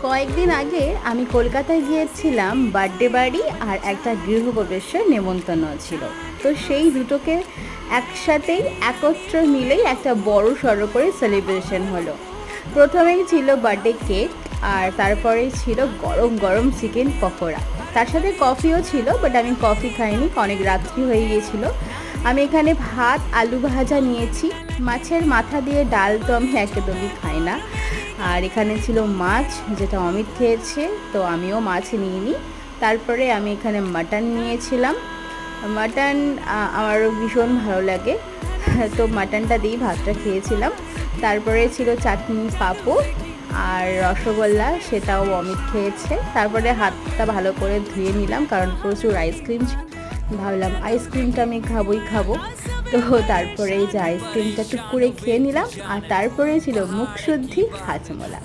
কয়েকদিন আগে আমি কলকাতায় গিয়েছিলাম বার্থডে বাড়ি আর একটা গৃহপ্রবেশের নেমন্তন্ন ছিল। তো সেই দুটোকে একসাথেই একত্র মিলেই একটা বড় সড়ো করে সেলিব্রেশন হলো। প্রথমেই ছিল বার্থডে কেক, আর তারপরেই ছিল গরম গরম চিকেন পকোড়া। তার সাথে কফিও ছিল, বাট আমি কফি খাইনি, অনেক রাত্রি হয়ে গিয়েছিল। আমি এখানে ভাত আলু ভাজা নিয়েছি। মাছের মাথা দিয়ে ডাল তো আমি একদমই খাই না। আর এখানে ছিল মাছ, যেটা অমিত খেয়েছে, তো আমিও মাছ নিয়ে নিই। তারপরে আমি এখানে মাটন নিয়েছিলাম। মাটন আমারও ভীষণ ভালো লাগে, তো মাটনটা দিয়েই ভাতটা খেয়েছিলাম। তারপরে ছিল চাটনি, পাঁপড় আর রসগোল্লা, সেটাও অমিত খেয়েছে। তারপরে হাতটা ভালো করে ধুয়ে নিলাম, কারণ প্রচুর আইসক্রিম, ভাবলাম আইসক্রিমটা আমি খাবো। তো তারপরে এই যে আইসক্রিমটা টুক করে খেয়ে নিলাম, আর তারপরে ছিল মুখশুদ্ধি হাজমোলা।